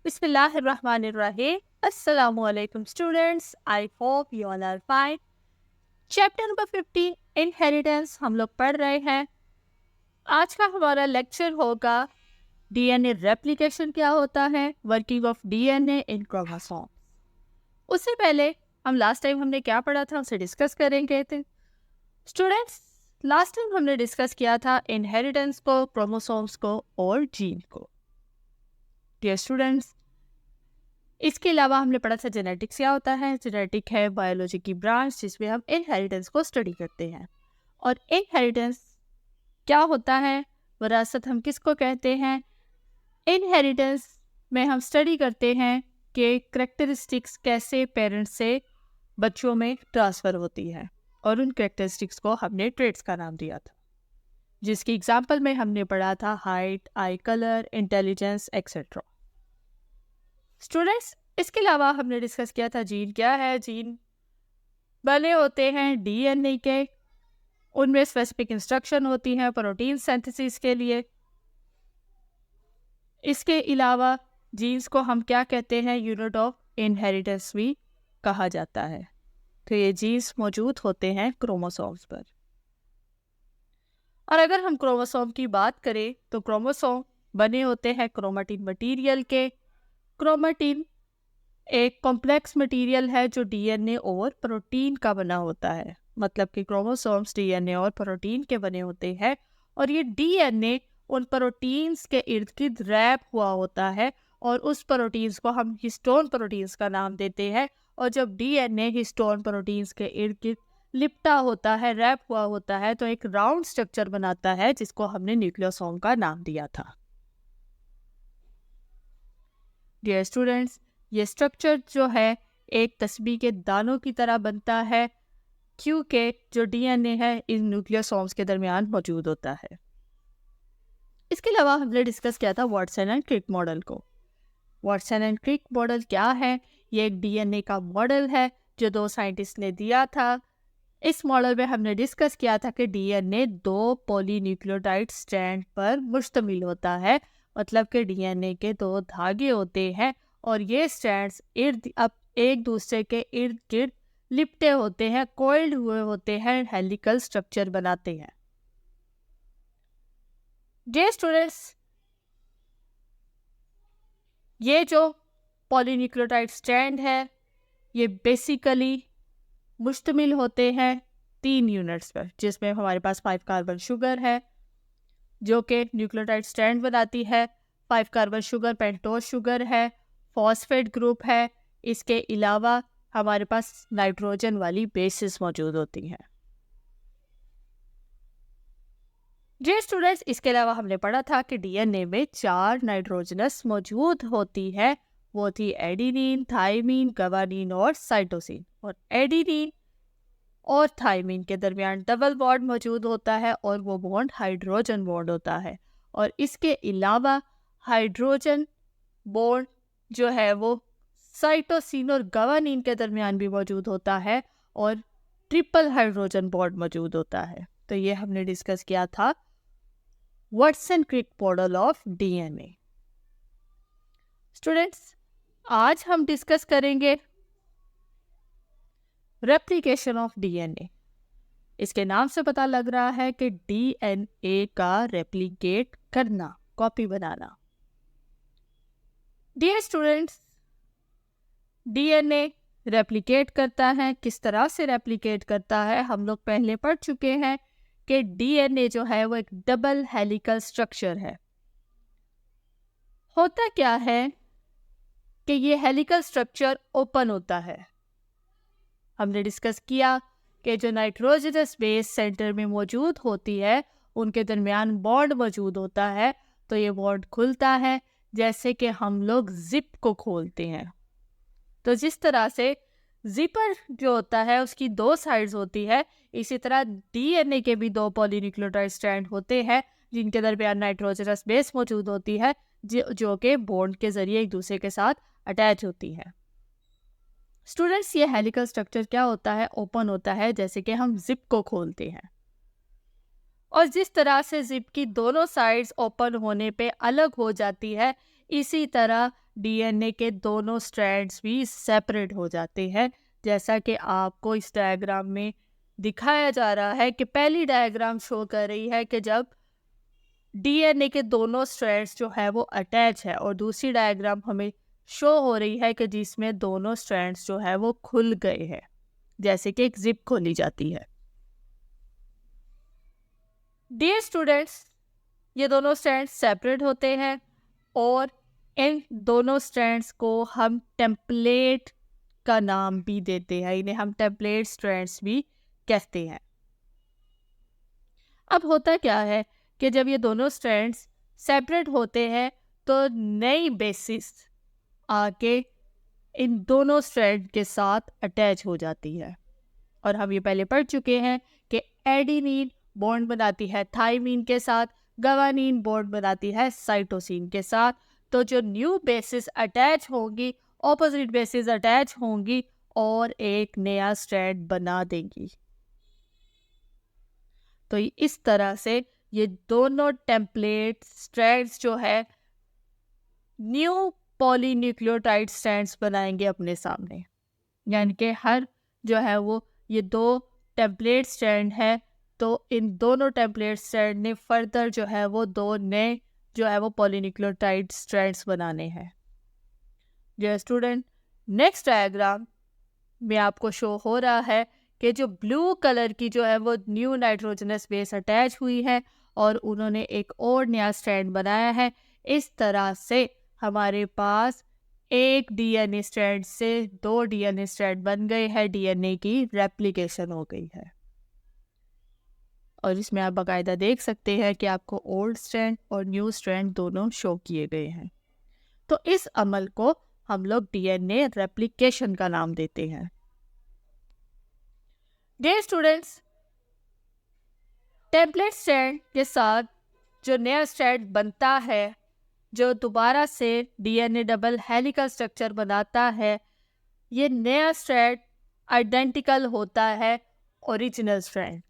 Bismillahirrahmanirrahim. Assalamu alaikum students. I hope you all are fine. Chapter number 15 inheritance हम लोग पढ़ रहे हैं. आज का हमारा लेक्चर होगा डीएनए रेप्लिकेशन क्या होता है, working of DNA in chromosome. उससे पहले हम लास्ट टाइम हमने क्या पढ़ा था उसे डिस्कस करेंगे. स्टूडेंट्स, लास्ट टाइम हमने डिस्कस किया था इनहेरिटेंस को, क्रोमोसोम्स को और जीन को. डियर स्टूडेंट्स, इसके अलावा हमने पढ़ा था जेनेटिक्स क्या होता है. जेनेटिक है बायोलॉजी की ब्रांच जिसमें हम इनहेरिटेंस को स्टडी करते हैं. और इनहेरिटेंस क्या होता है, विरासत हम किसको कहते हैं. इनहेरिटेंस में हम स्टडी करते हैं कि करेक्टरिस्टिक्स कैसे पेरेंट्स से बच्चों में ट्रांसफ़र होती है, और उन करेक्टरिस्टिक्स को हमने ट्रेट्स का नाम दिया था, जिसकी एग्जाम्पल में हमने पढ़ा था हाइट, आई कलर, इंटेलिजेंस एक्सेट्रा. स्टूडेंट्स, इसके अलावा हमने डिस्कस किया था जीन क्या है. जीन बने होते हैं डीएनए के, उनमें स्पेसिफिक इंस्ट्रक्शन होती हैं प्रोटीन सिंथेसिस के लिए. इसके अलावा जीन्स को हम क्या कहते हैं, यूनिट ऑफ इनहेरिटेंस भी कहा जाता है. तो ये जीन्स मौजूद होते हैं क्रोमोसोम्स पर. और अगर हम क्रोमोसोम की बात करें तो क्रोमोसोम बने होते हैं क्रोमेटिन मटेरियल के. क्रोमेटिन एक कॉम्प्लेक्स मटेरियल है जो डीएनए और प्रोटीन का बना होता है. मतलब कि क्रोमोसोम्स डीएनए और प्रोटीन के बने होते हैं, और ये डीएनए उन प्रोटीन्स के इर्द गिर्द रैप हुआ होता है, और उस प्रोटीन्स को हम हिस्टोन प्रोटीन्स का नाम देते हैं. और जब डीएनए हिस्टोन प्रोटीन्स के इर्द गिर्द लिपटा होता है, रैप हुआ होता है, तो एक राउंड स्ट्रक्चर बनाता है जिसको हमने न्यूक्लियोसोम का नाम दिया था. डियर स्टूडेंट्स, ये स्ट्रक्चर जो है एक तस्बीह के दानों की तरह बनता है, क्योंकि जो डीएनए है इन न्यूक्लियोसोम्स के दरमियान मौजूद होता है. इसके अलावा हमने डिस्कस किया था वाटसन एंड क्रिक मॉडल को. वाटसन एंड क्रिक मॉडल क्या है, ये एक डीएनए का मॉडल है जो दो साइंटिस्ट ने दिया था. इस मॉडल में हमने डिस्कस किया था कि डीएनए दो पॉलीन्यूक्लियोटाइड स्ट्रैंड पर मुश्तमिल होता है. मतलब कि डीएनए के दो धागे होते हैं, और ये स्ट्रैंड्स एक दूसरे के इर्द गिर्द लिपटे होते हैं, कॉइल्ड हुए होते हैं, हेलिकल स्ट्रक्चर बनाते हैं. डियर स्टूडेंट्स, ये जो पॉलीन्यूक्लियोटाइड स्ट्रैंड है ये बेसिकली मुश्तमिल होते हैं 3 यूनिट्स पर, जिसमें हमारे पास 5 कार्बन शुगर है जो कि न्यूक्लियोटाइड स्ट्रैंड बनाती है. 5 कार्बन शुगर पेंटोज शुगर है, फॉस्फेट ग्रुप है. इसके अलावा हमारे पास नाइट्रोजन वाली बेसिस मौजूद होती हैं. जी स्टूडेंट्स, इसके अलावा हमने पढ़ा था कि डीएनए में 4 नाइट्रोजनस मौजूद होती है. वो थी एडिनिन, थाइमिन, गवानीन और साइटोसिन. और एडिनिन और थाइमिन के दरमियान डबल बॉन्ड मौजूद होता है, और वो बॉन्ड हाइड्रोजन बॉन्ड होता है. और इसके अलावा हाइड्रोजन बॉन्ड जो है वो साइटोसिन और गवानीन के दरमियान भी मौजूद होता है, और ट्रिपल हाइड्रोजन बॉन्ड मौजूद होता है. तो ये हमने डिस्कस किया था Watson Crick model of DNA. Students, आज हम डिस्कस करेंगे रेप्लिकेशन ऑफ डीएनए. इसके नाम से पता लग रहा है कि डीएनए का रेप्लिकेट करना, कॉपी बनाना. डियर स्टूडेंट्स, डीएनए रेप्लिकेट करता है. किस तरह से रेप्लिकेट करता है हम लोग पहले पढ़ चुके हैं कि डीएनए जो है वो एक डबल हेलिकल स्ट्रक्चर है. होता क्या है कि ये हेलिकल स्ट्रक्चर ओपन होता है. हमने डिस्कस किया कि जो नाइट्रोजनस बेस सेंटर में मौजूद होती है उनके दरमियान बॉन्ड मौजूद होता है. तो ये बॉन्ड खुलता है जैसे कि हम लोग जिप को खोलते हैं. तो जिस तरह से जिपर जो होता है उसकी 2 साइड्स होती है, इसी तरह डीएनए के भी 2 पॉलीन्यूक्लियोटाइड स्ट्रैंड होते हैं जिनके दरमियान नाइट्रोजनस बेस मौजूद होती है, जो कि बॉन्ड के जरिए एक दूसरे के साथ अटैच होती है. स्टूडेंट्स, ये हेलिकल स्ट्रक्चर क्या होता है, ओपन होता है जैसे कि हम जिप को खोलते हैं. और जिस तरह से जिप की दोनों साइड्स ओपन होने पे अलग हो जाती है, इसी तरह डीएनए के दोनों स्ट्रैंड्स भी सेपरेट हो जाते हैं, जैसा कि आपको इस डायग्राम में दिखाया जा रहा है कि पहली डायग्राम शो कर रही है कि जब डीएनए के दोनों स्ट्रैंड्स जो है वो अटैच है, और दूसरी डायग्राम हमें शो हो रही है कि जिसमें दोनों स्ट्रैंड्स जो है वो खुल गए हैं, जैसे कि एक जिप खोली जाती है। डियर स्टूडेंट्स, ये दोनों स्ट्रैंड्स सेपरेट होते हैं और इन दोनों स्ट्रैंड्स को हम टेम्पलेट का नाम भी देते हैं, इन्हें हम टेम्पलेट स्ट्रैंड्स भी कहते हैं। अब होता क्या है कि जब ये दोनों स्ट्रैंड्स सेपरेट होते हैं तो नई बेसिस आके इन दोनों स्ट्रैंड के साथ अटैच हो जाती है, और हम ये पहले पढ़ चुके हैं कि एडेनिन बॉन्ड बनाती है थाइमीन के साथ, गवानीन बॉन्ड बनाती है साइटोसिन के साथ। तो जो न्यू बेसिस अटैच होंगी, ऑपोजिट बेसिस अटैच होंगी और एक नया स्ट्रैंड बना देंगी। तो इस तरह से ये दोनों टेम्पलेट स्ट्रैंड्स जो है न्यू पॉलीन्यूक्लियोटाइड स्ट्रैंड्स बनाएंगे अपने सामने, यानी कि हर जो है वो ये दो टेम्पलेट स्ट्रैंड है, तो इन दोनों टेम्पलेट स्ट्रैंड ने फर्दर जो है वो दो नए जो है वो पॉलीन्यूक्लियोटाइड स्ट्रैंड्स बनाने हैं। डियर स्टूडेंट, नेक्स्ट डायग्राम में आपको शो हो रहा है कि जो ब्लू कलर की जो है वो न्यू नाइट्रोजनस बेस अटैच हुई है और उन्होंने एक और नया स्ट्रैंड बनाया है। इस तरह से हमारे पास एक डीएनए स्ट्रैंड से दो डीएनए स्ट्रैंड बन गए हैं, डीएनए की रेप्लिकेशन हो गई है। और इसमें आप बाकायदा देख सकते हैं कि आपको ओल्ड स्ट्रैंड और न्यू स्ट्रैंड दोनों शो किए गए हैं। तो इस अमल को हम लोग डीएनए रेप्लिकेशन का नाम देते हैं। डियर स्टूडेंट्स, टेम्पलेट स्ट्रैंड के साथ जो नया स्ट्रैंड बनता है, जो दोबारा से डीएनए डबल हेलिकल स्ट्रक्चर बनाता है, ये नया स्ट्रैंड आइडेंटिकल होता है ओरिजिनल स्ट्रैंड।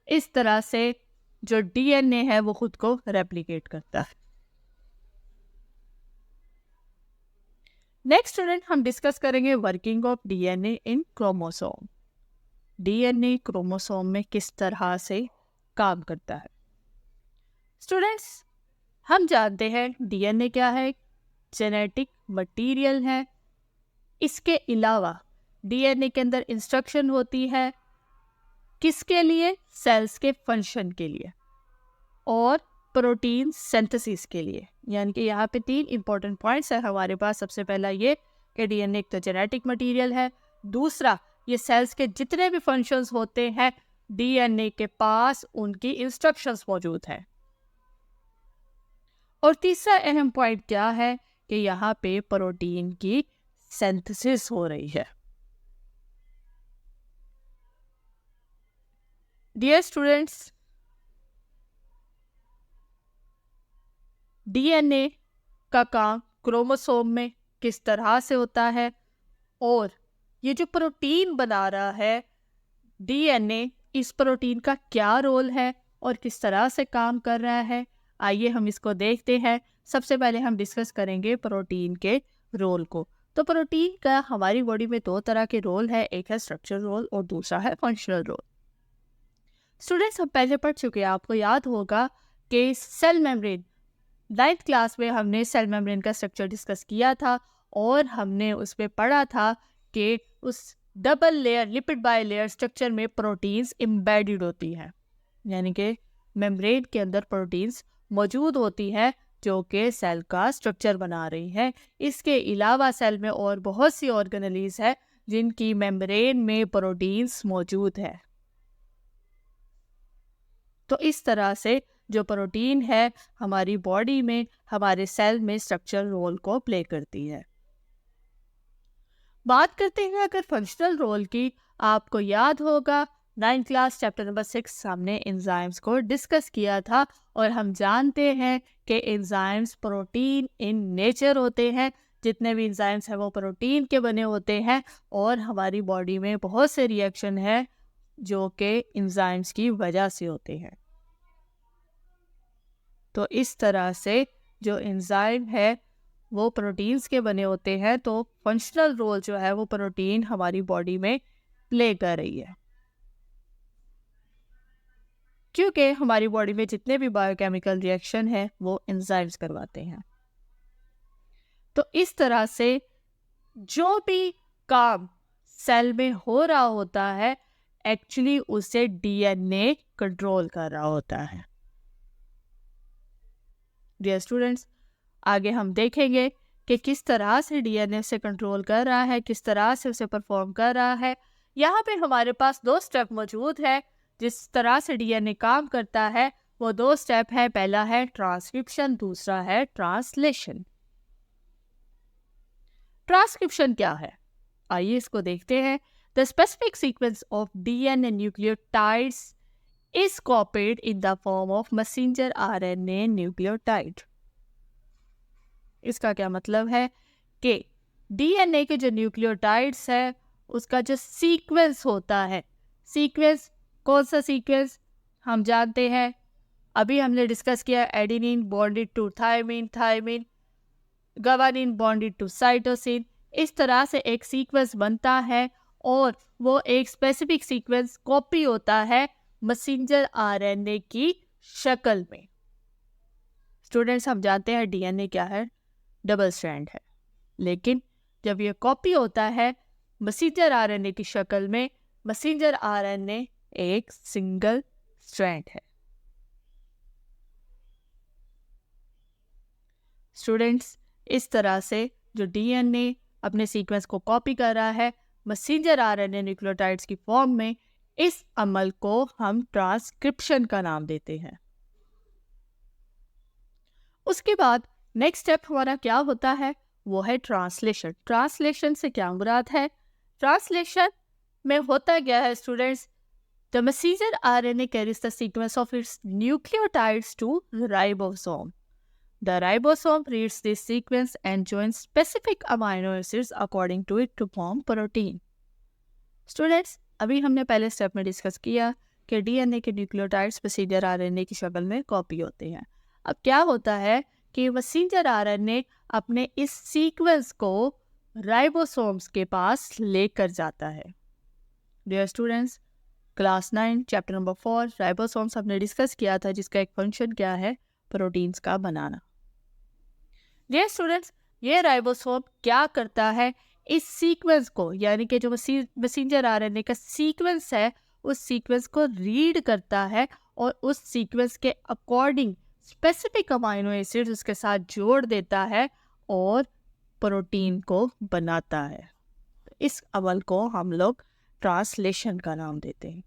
इस तरह से जो डीएनए है वो खुद को रेप्लिकेट करता है। नेक्स्ट स्टूडेंट, हम डिस्कस करेंगे working of DNA in chromosome. DNA chromosome में किस तरह से काम करता है। स्टूडेंट्स, हम जानते हैं डीएनए क्या है, जेनेटिक मटेरियल है। इसके अलावा डीएनए के अंदर इंस्ट्रक्शन होती है किसके लिए, सेल्स के फंक्शन के लिए और प्रोटीन सिंथेसिस के लिए। यानी कि यहाँ पे तीन इंपॉर्टेंट पॉइंट्स है हमारे पास। सबसे पहला ये कि डीएनए एक तो जेनेटिक मटेरियल है, दूसरा ये सेल्स के जितने भी फंक्शंस होते हैं डीएनए के पास उनकी इंस्ट्रक्शंस मौजूद हैं, और तीसरा अहम पॉइंट क्या है कि यहाँ पे प्रोटीन की सिंथेसिस हो रही है। डियर स्टूडेंट्स, डीएनए का काम क्रोमोसोम में किस तरह से होता है, और ये जो प्रोटीन बना रहा है डीएनए, इस प्रोटीन का क्या रोल है और किस तरह से काम कर रहा है, आइए हम इसको देखते हैं। सबसे पहले हम डिस्कस करेंगे प्रोटीन के रोल को। तो प्रोटीन का हमारी बॉडी में दो तरह के रोल है, एक है स्ट्रक्चरल रोल और दूसरा है फंक्शनल रोल। स्टूडेंट्स, हम पहले पढ़ चुके हैं, आपको याद होगा कि सेल मेम्ब्रेन, 9th क्लास में हमने सेल मेम्ब्रेन का स्ट्रक्चर डिस्कस किया था और हमने उस पर पढ़ा था कि उस double layer lipid by layer structure में प्रोटीन्स एम्बेडेड होती हैं, यानी कि मेम्ब्रेन के अंदर प्रोटीन्स मौजूद होती है जो कि सेल का स्ट्रक्चर बना रही है। इसके अलावा सेल में और बहुत सी ऑर्गेनेलीज है जिनकी मेम्ब्रेन में प्रोटीन्स मौजूद है। तो इस तरह से जो प्रोटीन है हमारी बॉडी में, हमारे सेल में स्ट्रक्चरल रोल को प्ले करती है। बात करते हैं अगर फंक्शनल रोल की, आपको याद होगा 9th क्लास चैप्टर नंबर 6 हमने एंजाइम्स को डिस्कस किया था, और हम जानते हैं कि एंजाइम्स प्रोटीन इन नेचर होते हैं। जितने भी एंजाइम्स हैं वो प्रोटीन के बने होते हैं, और हमारी बॉडी में बहुत से रिएक्शन है जो कि एंजाइम्स की वजह से होते हैं। तो इस तरह से जो एंजाइम है वो प्रोटीन्स के बने होते हैं, तो फंक्शनल रोल जो है वो प्रोटीन हमारी बॉडी में प्ले कर रही है, क्योंकि हमारी बॉडी में जितने भी बायोकेमिकल रिएक्शन है वो एंजाइम्स करवाते हैं। तो इस तरह से जो भी काम सेल में हो रहा होता है एक्चुअली उसे डीएनए कंट्रोल कर रहा होता है। डियर स्टूडेंट्स, आगे हम देखेंगे कि किस तरह से डीएनए से कंट्रोल कर रहा है, किस तरह से उसे परफॉर्म कर रहा है। यहाँ पे हमारे पास 2 स्टेप मौजूद है जिस तरह से डीएनए काम करता है। वो 2 स्टेप है, पहला है ट्रांसक्रिप्शन, दूसरा है ट्रांसलेशन। ट्रांसक्रिप्शन क्या है, आइए इसको देखते हैं। The specific sequence of DNA nucleotides is copied in the form of messenger RNA nucleotide। इसका क्या मतलब है कि डीएनए के जो न्यूक्लियोटाइड्स है उसका जो सीक्वेंस होता है, सीक्वेंस कौन सा सीक्वेंस हम जानते हैं, अभी हमने डिस्कस किया, adenine bonded to thymine, thymine guanine bonded to cytosine. इस तरह से एक सीक्वेंस बनता है और वो एक स्पेसिफिक सीक्वेंस कॉपी होता है मैसेंजर आरएनए की शक्ल में। स्टूडेंट्स, हम जानते हैं डीएनए क्या है, डबल स्ट्रैंड है, लेकिन जब ये कॉपी होता है मैसेंजर आरएनए की शक्ल में, मैसेंजर आरएनए एक सिंगल स्ट्रैंड है। स्टूडेंट्स, इस तरह से जो डीएनए अपने सीक्वेंस को कॉपी कर रहा है मैसेंजर आरएनए न्यूक्लियोटाइड्स की फॉर्म में, इस अमल को हम ट्रांसक्रिप्शन का नाम देते हैं। उसके बाद नेक्स्ट स्टेप हमारा क्या होता है, वो है ट्रांसलेशन। ट्रांसलेशन से क्या मुराद है, ट्रांसलेशन में होता क्या है students, the messenger RNA carries the sequence of its nucleotides to ribosome. The ribosome reads this sequence and joins specific amino acids according to it to form protein। Students, अभी हमने पहले स्टेप में discuss किया कि DNA के nucleotides messenger RNA की शक्ल में कॉपी होते हैं। अब क्या होता है कि मैसेंजर आरएनए अपने इस सीक्वेंस को राइबोसोम्स के पास लेकर जाता है। Dear students, class 9 chapter number 4 ribosomes हमने डिस्कस किया था, जिसका एक फंक्शन क्या है, प्रोटीन्स का बनाना। डियर स्टूडेंट्स, ये राइबोसोम क्या करता है, इस सीक्वेंस को, यानी कि जो मैसेंजर आरएनए का सीक्वेंस है, उस सीक्वेंस को रीड करता है और उस सीक्वेंस के अकॉर्डिंग स्पेसिफिक अमाइनो एसिड्स उसके साथ जोड़ देता है और प्रोटीन को बनाता है। इस अमल को हम लोग ट्रांसलेशन का नाम देते हैं।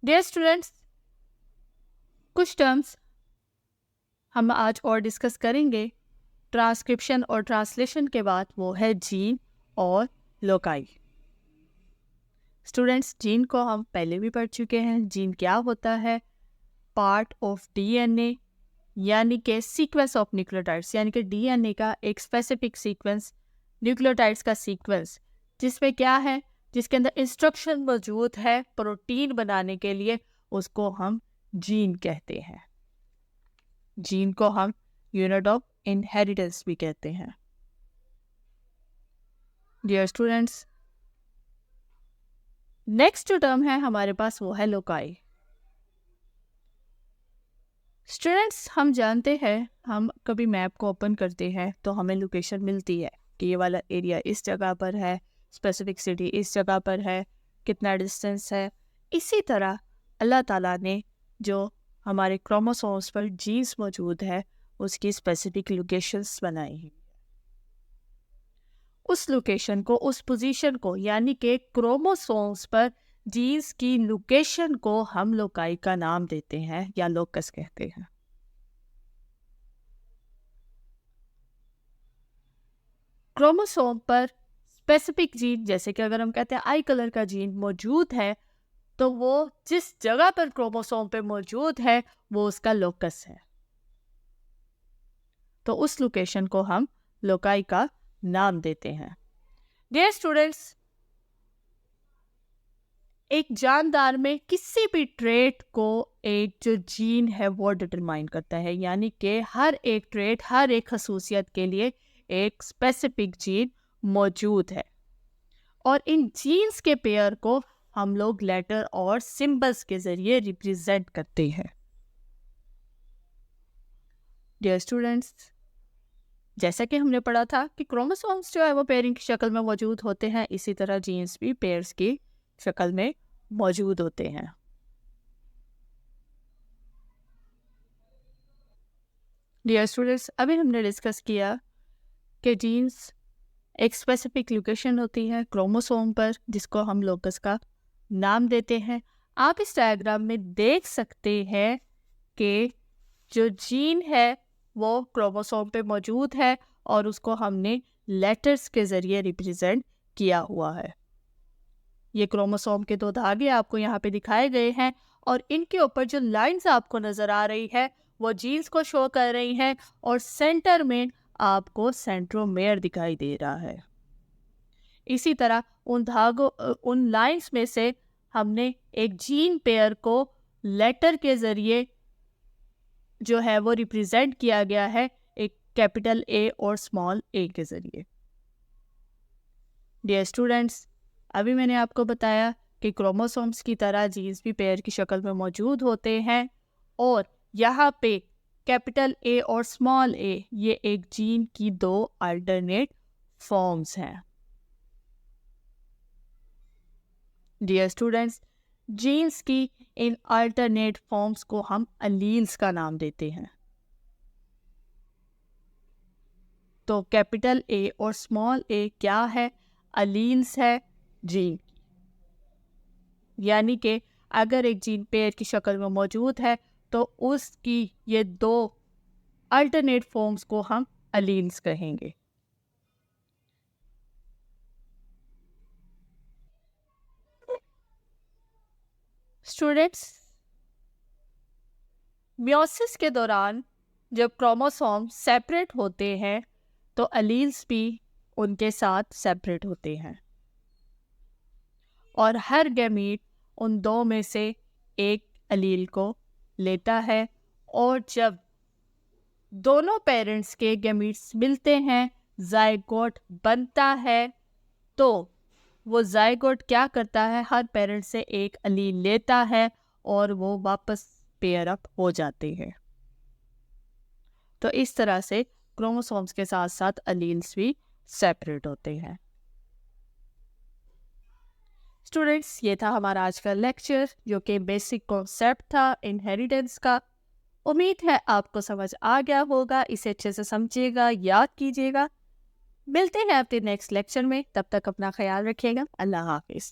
डियर स्टूडेंट्स, कुछ टर्म्स हम आज और डिस्कस करेंगे ट्रांसक्रिप्शन और ट्रांसलेशन के बाद, वो है जीन और लोकाई। स्टूडेंट्स, जीन को हम पहले भी पढ़ चुके हैं। जीन क्या होता है, पार्ट ऑफ डीएनए, यानी कि सीक्वेंस ऑफ न्यूक्लियोटाइड्स, यानी कि डीएनए का एक स्पेसिफिक सीक्वेंस, न्यूक्लियोटाइड्स का सीक्वेंस, जिसमें क्या है, जिसके अंदर इंस्ट्रक्शन मौजूद है प्रोटीन बनाने के लिए, उसको हम जीन कहते हैं। जीन को हम यूनिट ऑफ इनहेरिटेंस भी कहते हैं। डियर स्टूडेंट्स, नेक्स्ट जो टर्म है हमारे पास वो है लोकाई। स्टूडेंट्स, हम जानते हैं, हम कभी मैप को ओपन करते हैं तो हमें लोकेशन मिलती है कि ये वाला एरिया इस जगह पर है, स्पेसिफिक सिटी इस जगह पर है, कितना डिस्टेंस है। इसी तरह अल्लाह ताला ने जो हमारे क्रोमोसोम्स पर जीन्स मौजूद है उसकी स्पेसिफिक लोकेशंस बनाई हैं। उस लोकेशन को, उस पोजीशन को, यानी कि क्रोमोसोम्स पर जीन्स की लोकेशन को हम लोकाई का नाम देते हैं या लोकस कहते हैं। क्रोमोसोम पर स्पेसिफिक जीन, जैसे कि अगर हम कहते हैं आई कलर का जीन मौजूद है, तो वो जिस जगह पर क्रोमोसोम पे मौजूद है वो उसका लोकस है, तो उस लोकेशन को हम लोकाई का नाम देते हैं। डियर स्टूडेंट्स, एक जानदार में किसी भी ट्रेट को एक जो जीन है वो डिटरमाइन करता है, यानी कि हर एक ट्रेट, हर एक खसूसियत के लिए एक स्पेसिफिक जीन मौजूद है और इन जीन्स के पेयर को हम लोग लेटर और सिंबल्स के जरिए रिप्रेजेंट करते हैं। डियर स्टूडेंट्स, जैसा कि हमने पढ़ा था कि क्रोमोसोम्स जो है वो पेयरिंग की शक्ल में मौजूद होते हैं, इसी तरह जीन्स भी पेयर्स की शक्ल में मौजूद होते हैं। डियर स्टूडेंट्स, अभी हमने डिस्कस किया कि जीन्स एक स्पेसिफिक लोकेशन होती है क्रोमोसोम पर, जिसको हम लोकस का नाम देते हैं। आप इस डायग्राम में देख सकते हैं कि जो जीन है वो क्रोमोसोम पे मौजूद है और उसको हमने लेटर्स के ज़रिए रिप्रेजेंट किया हुआ है। ये क्रोमोसोम के 2 धागे आपको यहाँ पे दिखाए गए हैं और इनके ऊपर जो लाइंस आपको नज़र आ रही है वो जीन्स को शो कर रही हैं और सेंटर में आपको सेंट्रोमेयर दिखाई दे रहा है। इसी तरह उन लाइंस में से हमने एक जीन पेयर को लेटर के ज़रिए जो है वो रिप्रेजेंट किया गया है एक कैपिटल ए और स्मॉल ए के ज़रिए। डियर स्टूडेंट्स, अभी मैंने आपको बताया कि क्रोमोसोम्स की तरह जीन्स भी पेयर की शक्ल में मौजूद होते हैं और यहाँ पे कैपिटल ए और स्मॉल ए ये एक जीन की 2 अल्टरनेट फॉर्म्स हैं। डियर स्टूडेंट्स, जीन्स की इन अल्टरनेट फॉर्म्स को हम अलील्स का नाम देते हैं। तो कैपिटल ए और स्मॉल ए क्या है? अलील्स है जीन की, यानी कि अगर एक जीन पेयर की शक्ल में मौजूद है तो उसकी ये 2 अल्टरनेट फॉर्म्स को हम अलील्स कहेंगे। स्टूडेंट्स, मियोसिस के दौरान जब क्रोमोसोम सेपरेट होते हैं तो अलील्स भी उनके साथ सेपरेट होते हैं और हर गैमीट उन 2 में से एक अलील को लेता है और जब दोनों पेरेंट्स के गैमीट्स मिलते हैं, जाइगोट बनता है, तो वो जाइगोट क्या करता है? हर पेरेंट से एक अलील लेता है और वो वापस पेयर अप हो जाते हैं। तो इस तरह से क्रोमोसोम्स के साथ साथ अलील्स भी सेपरेट होते हैं। स्टूडेंट्स, ये था हमारा आज का लेक्चर जो कि बेसिक कॉन्सेप्ट था इनहेरिटेंस का। उम्मीद है आपको समझ आ गया होगा। इसे अच्छे से समझिएगा, याद कीजिएगा। मिलते हैं अपने नेक्स्ट लेक्चर में, तब तक अपना ख्याल रखिएगा। अल्लाह हाफिज़।